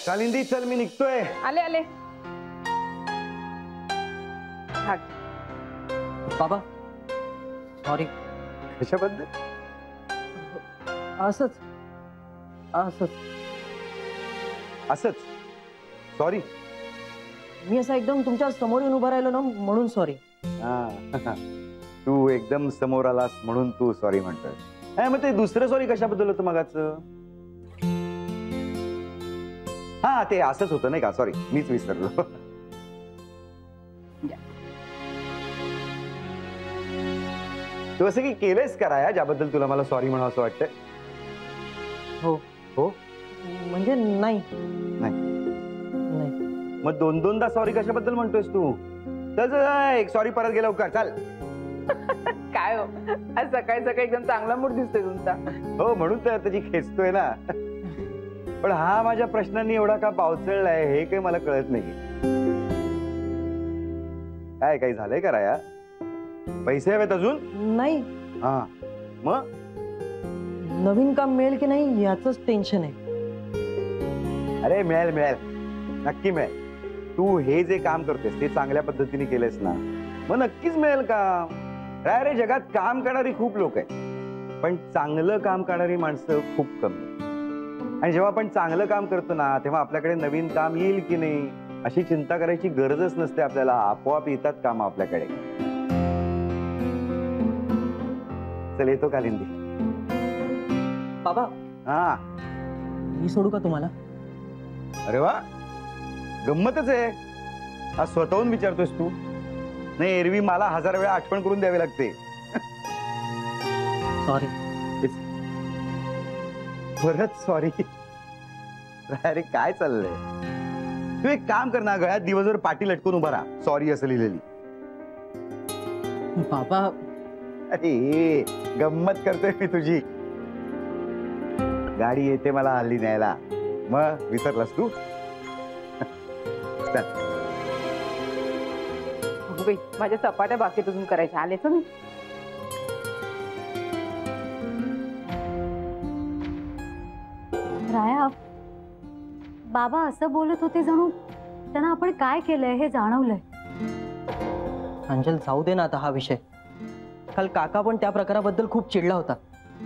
कालिंदी चल मी निघतोय. आले आले. बाबा सॉरी. कशाबद्दल? असंच असंच असंच सॉरी. मी असं एकदम तुमच्या समोर येऊन उभा राहिलो ना म्हणून सॉरी. तू एकदम समोर आलास म्हणून तू सॉरी म्हणतोय. मग ते दुसरं सॉरी कशाबद्दल होतं मगाचं? हा ते असंच होतं नाही का? सॉरी मीच विसरलो. तू असं की केलंयस कराया ज्याबद्दल तुला मला सॉरी म्हणावं असं वाटतंय? हो हो म्हणजे नाही नाही. नाही. मग दोन दोनदा सॉरी कशाबद्दल म्हणतोयस तू? चल एक सॉरी परत गेला का? चाल. काय हो आज सकाळी सकाळी एकदम चांगला मूड दिसतोय तुमचा. हो म्हणून तर त्याची खेचतोय ना. पण हा माझ्या प्रश्नांनी एवढा का पावचळलाय हे काही मला कळत नाही. काय काही झालंय कराया? पैसे हवेत अजून? नाही. हा मग नवीन काम मिळेल की नाही याचंच टेन्शन आहे. अरे मिळेल मिळेल नक्की मिळेल. तू हे जे काम करतेस ते चांगल्या पद्धतीने केलेस ना मग नक्कीच मिळेल काम. अरे जगात काम करणारी खूप लोक आहेत पण चांगलं काम करणारी माणसं खूप कमी. आणि जेव्हा आपण चांगलं काम करतो ना तेव्हा आपल्याकडे नवीन काम येईल की नाही अशी चिंता करायची गरजच नसते आपल्याला. आपोआप येतात काम आपल्याकडे. चल येतो कालिंदी. बाबा हा मी सोडू का तुम्हाला? अरे वा गंमतच आहे. आज स्वतःहून विचारतोस तू? नाही एरवी मला 1000 वेळा आठवण करून द्यावी लागते. सॉरी. परत सॉरी? अरे काय चाललंय? तू एक काम कर ना गळ्यात दिवसभर पाटी लटकून उभा राहा. सॉरी असं लिहिलेली. बाबा अरे गंमत करतोय मी तुझी. गाडी येते मला हल्ली न्यायला. मग विसरलास तू? बाई माझ्या चपात्या बाकी अजून करायच्या. आलेच मी. राया बाबा असं बोलत होते जणू त्यांना आपण काय केलंय हे जाणवलंय. अंजल जाऊ दे ना आता हा विषय. काल काका पण त्या प्रकाराबद्दल खूप चिडला होता.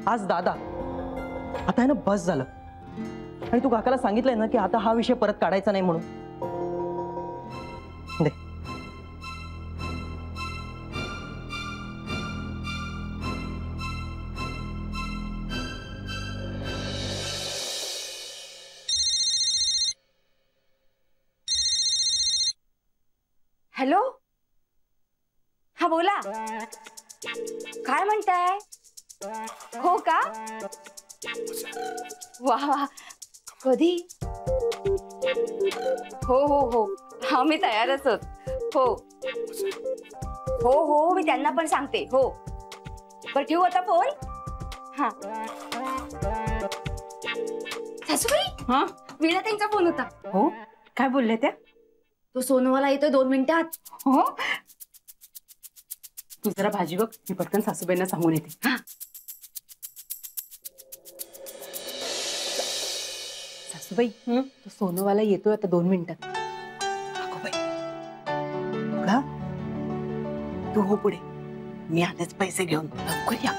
आज दादा. आता आहे ना बस झालं. आणि तू काकाला सांगितलंय ना की आता हा विषय परत काढायचा नाही म्हणून. दे. हॅलो हा बोला. काय म्हणताय? हो का? वा वा कधी? हो हो हो हा मी तयारच होत. हो हो हो मी त्यांना पण सांगते. हो बरं ठेवू आता फोन. हा सासूबाई. हा वीणा त्यांचा फोन होता. हो काय बोलले त्या? तो सोनूवाला येतोय 2 मिनिटात. हो तू जरा भाजी बघ. मी पटकन सासूबाईंना सांगून येते. हा सासूबाई तो सोनूवाला येतोय आता 2 मिनिटात. अगो बाई का? तू हो पुढे. मी आलेच पैसे घेऊन लवकर या.